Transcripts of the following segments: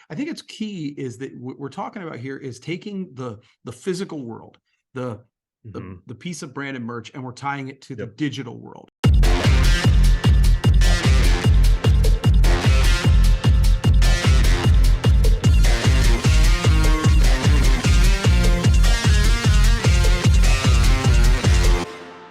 I think it's key is that what we're talking about here is taking the physical world, the piece of branded merch, and we're tying it to the digital world.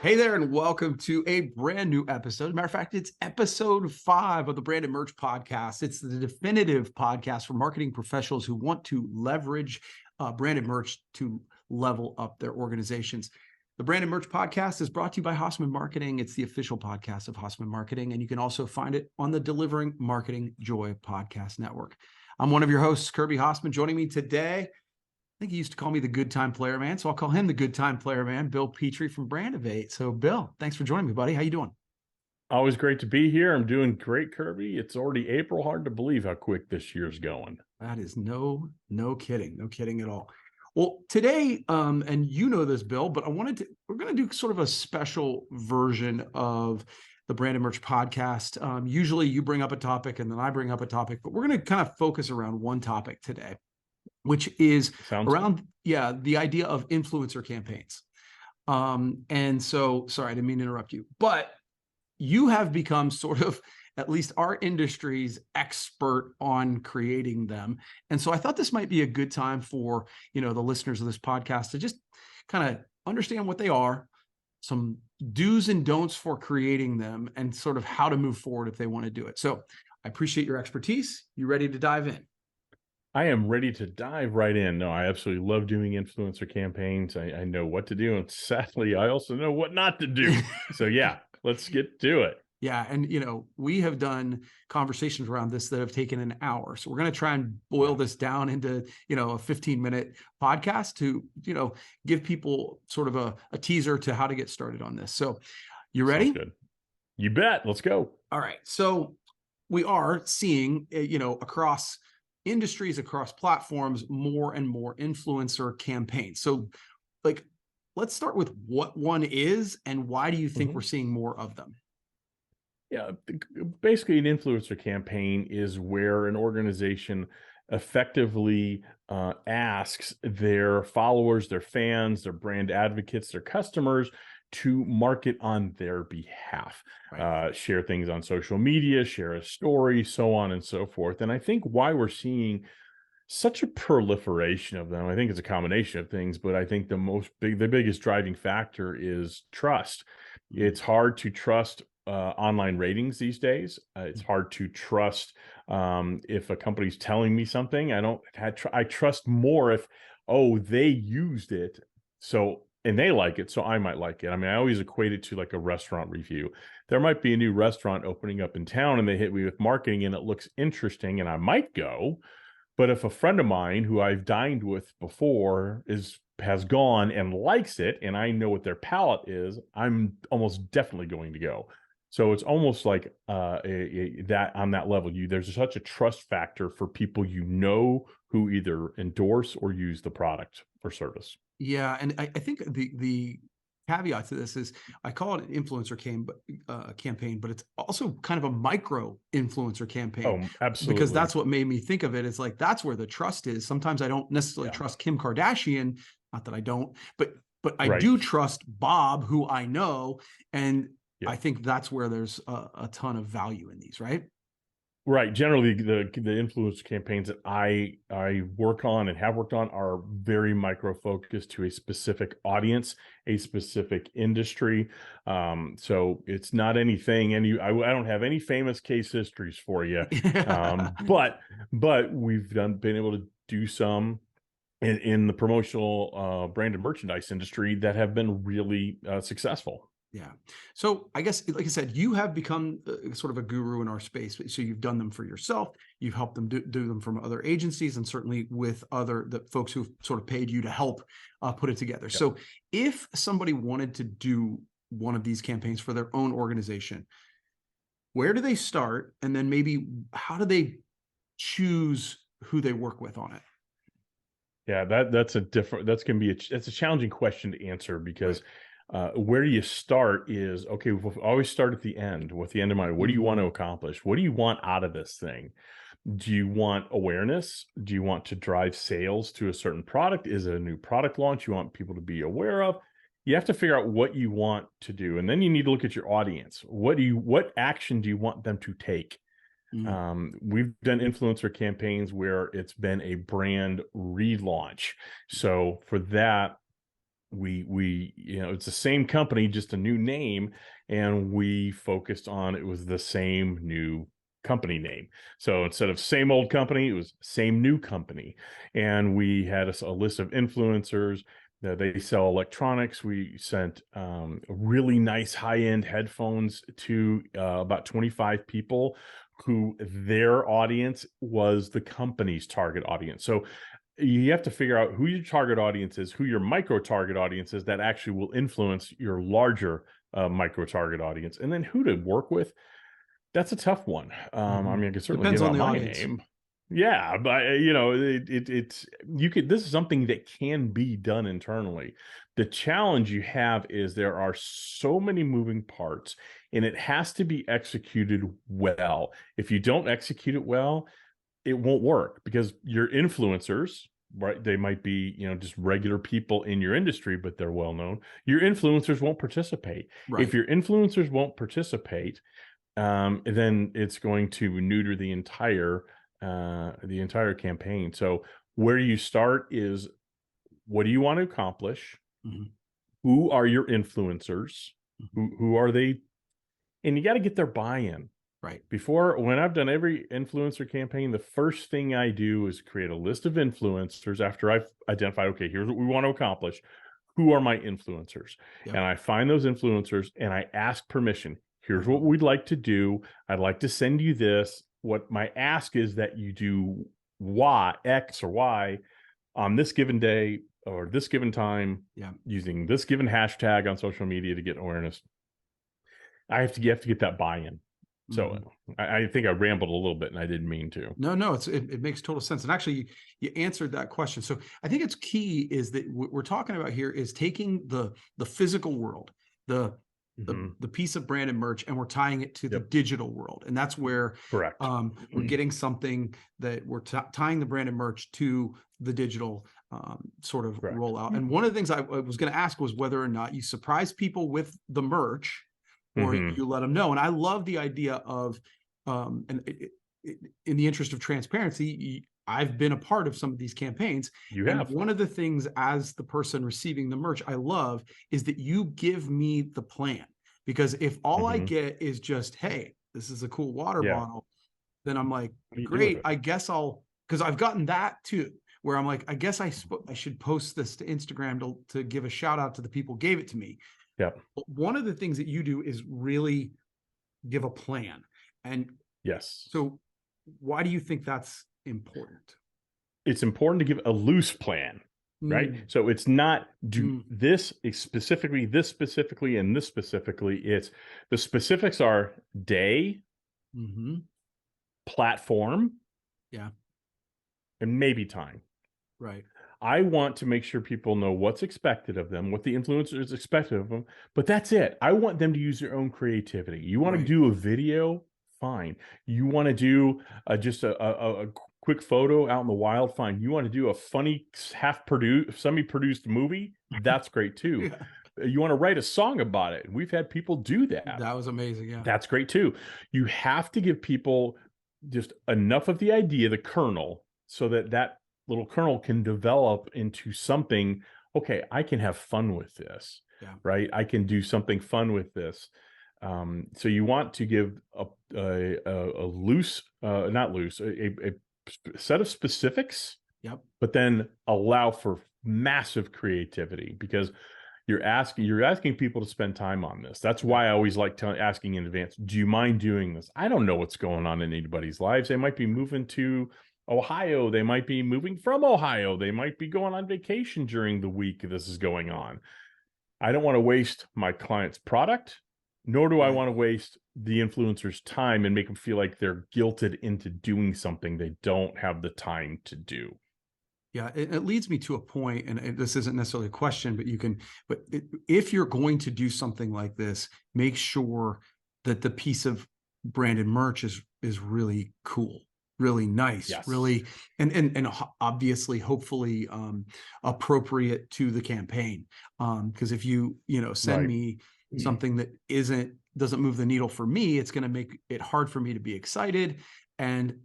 Hey there, and welcome to a brand new episode. As a matter of fact, it's episode 5 of the Branded Merch Podcast. It's the definitive podcast for marketing professionals who want to leverage branded merch to level up their organizations. The Branded Merch Podcast is brought to you by Hasseman Marketing. It's the official podcast of Hasseman Marketing, and you can also find it on the Delivering Marketing Joy Podcast Network. I'm one of your hosts, Kirby Hasseman. Joining me today, I think he used to call me the good time player man, so I'll call him the good time player man, Bill Petrie from Brandivate. So Bill, thanks for joining me, buddy. How you doing? Always great to be here. I'm doing great, Kirby. It's already April. Hard to believe how quick this year's going. That is no kidding at all. Well, today, and you know this, Bill, but we're going to do sort of a special version of the Branded Merch Podcast. Usually you bring up a topic and then I bring up a topic, but we're going to kind of focus around one topic today, which is the idea of influencer campaigns. And so, sorry, I didn't mean to interrupt you, but you have become sort of at least our industry's expert on creating them. And so I thought this might be a good time for, the listeners of this podcast to just kind of understand what they are, some do's and don'ts for creating them, and sort of how to move forward if they want to do it. So I appreciate your expertise. You ready to dive in? I am ready to dive right in. No, I absolutely love doing influencer campaigns. I know what to do. And sadly, I also know what not to do. So yeah, let's get to it. Yeah. And, we have done conversations around this that have taken an hour. So we're going to try and boil this down into, a 15-minute podcast to, give people sort of a teaser to how to get started on this. So you ready? Sounds good. You bet. Let's go. All right. So we are seeing, across industries, across platforms, more and more influencer campaigns. So let's start with what one is and why do you think we're seeing more of them? Yeah, basically an influencer campaign is where an organization effectively asks their followers, their fans, their brand advocates, their customers to market on their behalf, share things on social media, share a story, so on and so forth. And I think why we're seeing such a proliferation of them, I think it's a combination of things, but I think the biggest driving factor is trust. It's hard to trust online ratings these days. It's hard to trust if a company's telling me something. I trust more if, they used it, and they like it, so I might like it. I mean, I always equate it to like a restaurant review. There might be a new restaurant opening up in town and they hit me with marketing and it looks interesting and I might go. But if a friend of mine who I've dined with before has gone and likes it and I know what their palate is, I'm almost definitely going to go. So it's almost like that on that level. There's such a trust factor for people who either endorse or use the product or service. Yeah, and I think the caveat to this is I call it an influencer campaign, but it's also kind of a micro influencer campaign. Oh, absolutely. Because that's what made me think of it. It's like that's where the trust is. Sometimes I don't necessarily trust Kim Kardashian, not that I don't, but I do trust Bob, who I know, and I think that's where there's a ton of value in these, right? Right. Generally, the influencer campaigns that I work on and have worked on are very micro focused to a specific audience, a specific industry. So it's not anything. I don't have any famous case histories for you, but we've been able to do some in the promotional branded merchandise industry that have been really successful. Yeah. So I guess, like I said, you have become sort of a guru in our space. So you've done them for yourself. You've helped them do them from other agencies and certainly with the folks who've sort of paid you to help put it together. Yep. So if somebody wanted to do one of these campaigns for their own organization, where do they start? And then maybe how do they choose who they work with on it? Yeah, that's a challenging question to answer because where do you start is, we'll always start at the end, with the end in mind. What do you want to accomplish? What do you want out of this thing? Do you want awareness? Do you want to drive sales to a certain product? Is it a new product launch you want people to be aware of? You have to figure out what you want to do. And then you need to look at your audience. What action do you want them to take? Mm, We've done influencer campaigns where it's been a brand relaunch. So for that, we it's the same company, just a new name, and we focused on it was the same new company name. So instead of same old company, it was same new company. And we had a list of influencers that they sell electronics. We sent really nice high-end headphones to about 25 people who their audience was the company's target audience. So you have to figure out who your target audience is, who your micro target audience is that actually will influence your larger micro target audience, and then who to work with. That's a tough one. I mhm. mean, I can certainly Depends give on out the my audience. name. Yeah, but it's you could. This is something that can be done internally. The challenge you have is there are so many moving parts, and it has to be executed well. If you don't execute it well, it won't work because your influencers, right? They might be, just regular people in your industry, but they're well known. Your influencers won't participate. If Right. your influencers won't participate, then it's going to neuter the entire campaign. So where you start is, what do you want to accomplish? Mhm, Who are your influencers? mhm. Who are they? And you got to get their buy-in. Right. When I've done every influencer campaign, the first thing I do is create a list of influencers after I've identified, okay, here's what we want to accomplish. Who are my influencers? Yep. And I find those influencers and I ask permission. Here's Uh-huh. what we'd like to do. I'd like to send you this. What my ask is that you do Y, X or Y on this given day or this given time Yeah. using this given hashtag on social media to get awareness. You have to get that buy-in. So Mhm. I think I rambled a little bit and I didn't mean to. No, no, it makes total sense. And actually, you answered that question. So I think it's key is that what we're talking about here is taking the physical world, the Mhm. the piece of brand and merch, and we're tying it to the Yep. digital world. And that's where Correct. we're getting something that we're tying the brand and merch to the digital sort of Correct. rollout. And one of the things I was going to ask was whether or not you surprise people with the merch or Mhm. you let them know. And I love the idea of and in the interest of transparency, I've been a part of some of these campaigns. You And have. one of the things as the person receiving the merch I love is that you give me the plan. Because if all I Mhm. get is just, hey, this is a cool water Yeah. bottle, then I'm like, What do you do with great, it? I guess because I've gotten that too, where I'm like, I guess I should post this to Instagram to give a shout out to the people who gave it to me. Yep. But one of the things that you do is really give a plan. And Yes. so why do you think that's important? It's important to give a loose plan, right? Mm, So it's not do mm, this specifically, and this specifically. It's the specifics are day, mhm. platform, Yeah, and maybe time. right. I want to make sure people know what's expected of them, what the influencers expect of them, but that's it. I want them to use their own creativity. You want to Right. do a video? Fine. You want to do just a quick photo out in the wild? Fine. You want to do a funny, half-produced, semi-produced movie? That's great too. Yeah. You want to write a song about it? We've had people do that. That was amazing. Yeah. That's great too. You have to give people just enough of the idea, the kernel, so that that little kernel can develop into something. Okay, I can have fun with this, Yeah. right? I can do something fun with this. So you want to give a loose, not loose, a set of specifics, Yep. but then allow for massive creativity because you're asking people to spend time on this. That's Right. why I always like asking in advance, do you mind doing this? I don't know what's going on in anybody's lives. They might be moving to Ohio. They might be moving from Ohio. They might be going on vacation during the week this is going on. I don't want to waste my client's product, nor do I Right. want to waste the influencer's time and make them feel like they're guilted into doing something they don't have the time to do. Yeah, it leads me to a point, and this isn't necessarily a question, but if you're going to do something like this, make sure that the piece of branded merch is really cool. really nice, Yes. really, and obviously, hopefully, appropriate to the campaign. Because if you send Right. me something that doesn't move the needle for me, it's going to make it hard for me to be excited. And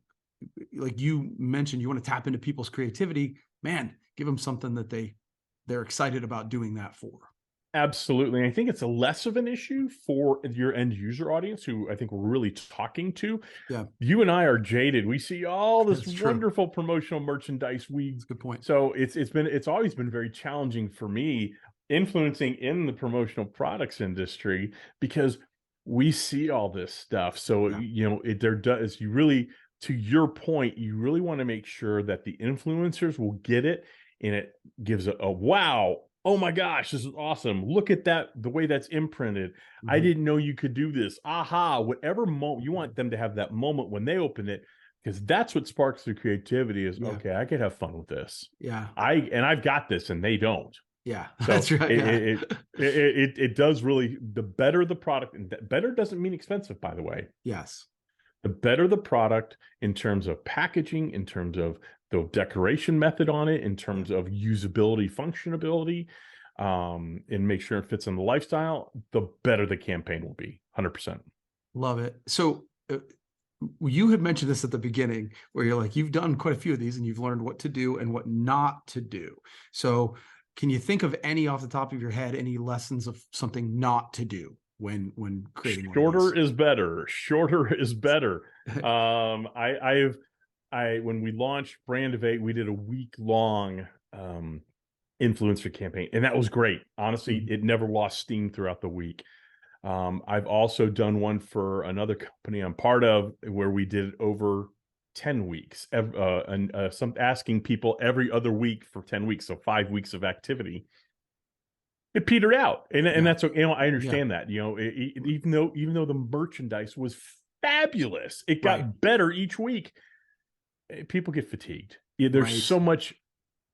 like you mentioned, you want to tap into people's creativity, man, give them something that they're excited about doing that for. Absolutely. I think it's a less of an issue for your end user audience who I think we're really talking to. Yeah, You and I are jaded. We see all this that's true. wonderful promotional merchandise. That's a good point. So it's always been very challenging for me influencing in the promotional products industry because we see all this stuff. So Yeah, there does you really, to your point, you really want to make sure that the influencers will get it and it gives a wow. Oh my gosh, this is awesome. Look at that, the way that's imprinted. I hmm, didn't know you could do this. Aha, whatever moment you want them to have that moment when they open it, because that's what sparks their creativity is yeah, okay, I could have fun with this. yeah, I've got this and they don't. yeah. So That's right. Yeah. it does really, the better the product, and better doesn't mean expensive, by the way. Yes. The better the product in terms of packaging, in terms of the decoration method on it, in Yeah. terms of usability, functionability, and make sure it fits in the lifestyle, the better the campaign will be. 100%. Love it. So you had mentioned this at the beginning where you're like, you've done quite a few of these and you've learned what to do and what not to do. So can you think of any off the top of your head, any lessons of something not to do when creating one of Shorter these? is better. Shorter is better. When we launched Brand of Eight, we did a week long influencer campaign, and that was great. Honestly, Mhm. it never lost steam throughout the week. I've also done one for another company I'm part of where we did it over 10 weeks, and some asking people every other week for 10 weeks, so 5 weeks of activity. It petered out, and Yeah. that's okay. I Yeah. understand that. Even though the merchandise was fabulous, it Right. got better each week. People get fatigued. Yeah, there's Right. so much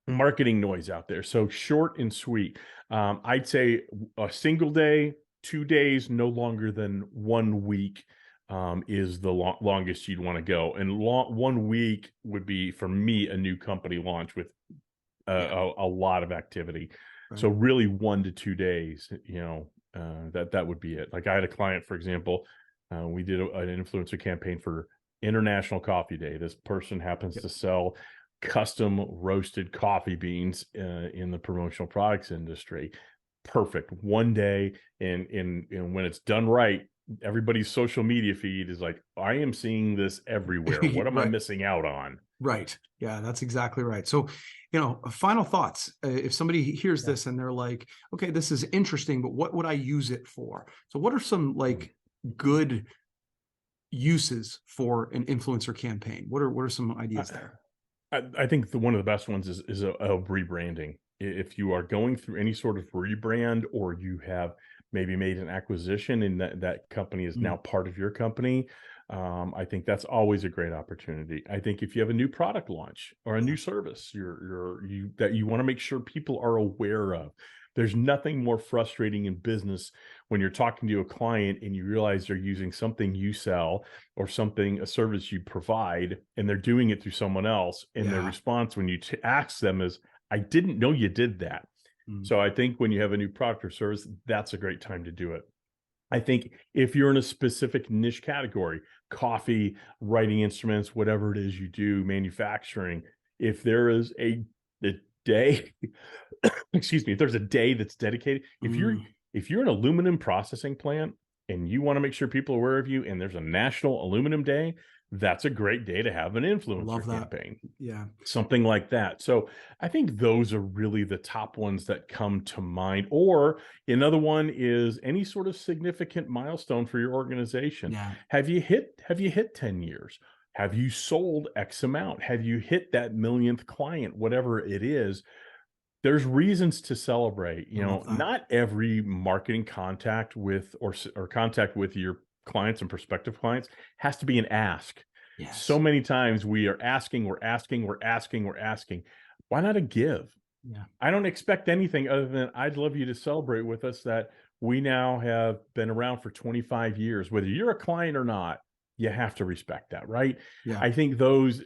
marketing noise out there. So short and sweet. I'd say a single day, 2 days, no longer than 1 week is the longest you'd want to go. And 1 week would be for me a new company launch with Yeah. a lot of activity. Right. So really 1 to 2 days, that would be it. Like I had a client, for example, we did an influencer campaign for International Coffee Day. This person happens Yep. to sell custom roasted coffee beans in the promotional products industry. Perfect. One day, and when it's done right, everybody's social media feed is like, I am seeing this everywhere. What am I Right. missing out on? Right. Yeah, that's exactly right. So, final thoughts. If somebody hears Yeah. this and they're like, okay, this is interesting, but what would I use it for? So, what are some like good uses for an influencer campaign? What are some ideas there? I think one of the best ones is a rebranding. If you are going through any sort of rebrand, or you have maybe made an acquisition and that company is now Mm, part of your company, I think that's always a great opportunity. I think if you have a new product launch or a yeah. new service that you want to make sure people are aware of, there's nothing more frustrating in business when you're talking to a client and you realize they're using something you sell or a service you provide, and they're doing it through someone else. And their Yeah. response when you ask them is, I didn't know you did that. Mm, So I think when you have a new product or service, that's a great time to do it. I think if you're in a specific niche category, coffee, writing instruments, whatever it is you do, manufacturing, if there is a day, excuse me, if there's a day that's dedicated, mm, if you're an aluminum processing plant and you want to make sure people are aware of you, and there's a national aluminum day, that's a great day to have an I love influencer that. campaign, Yeah. something like that. So I think those are really the top ones that come to mind. Or another one is any sort of significant milestone for your organization. Yeah. Have you hit 10 years? Have you sold X amount? Have you hit that millionth client? Whatever it is, there's reasons to celebrate. I love that. Not every marketing contact with or contact with your clients and prospective clients has to be an ask. So Yes. many times we are asking, we're asking, we're asking, we're asking. Why not a give? Yeah. I don't expect anything other than I'd love you to celebrate with us that we now have been around for 25 years, whether you're a client or not. you have to respect that, right? Yeah. I think those,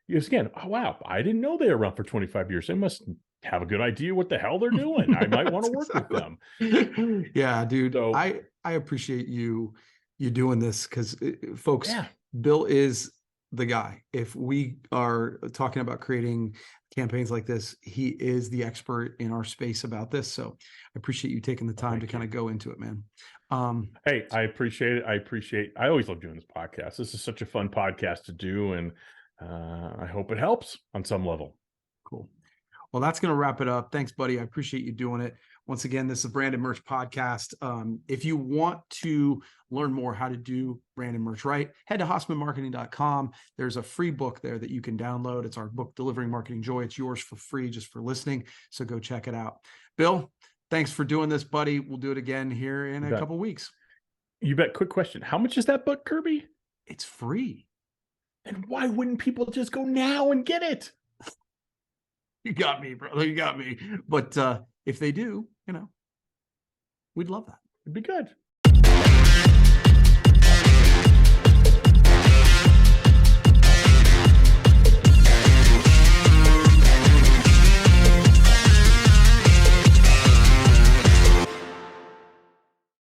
because again, oh, wow, I didn't know they were around for 25 years. They must have a good idea what the hell they're doing. I might want to That's work with exactly. them. Yeah, dude. So, I appreciate you doing this because folks, yeah, Bill is the guy. If we are talking about creating campaigns like this, he is the expert in our space about this. So I appreciate you taking the well, time to thank kind you. of go into it, man. Hey, I appreciate it. I always love doing this podcast. This is such a fun podcast to do. And I hope it helps on some level. Cool. Well, that's going to wrap it up. Thanks, buddy. I appreciate you doing it. Once again, this is Branded Merch Podcast. If you want to learn more how to do branded merch right, head to HassemanMarketing.com. There's a free book there that you can download. It's our book, Delivering Marketing Joy. It's yours for free just for listening. So go check it out. Bill, thanks for doing this, buddy. We'll do it again here in You a bet. couple of weeks. You bet. Quick question. How much is that book, Kirby? It's free. And why wouldn't people just go now and get it? You got me, brother. You got me. But if they do, we'd love that. It'd be good.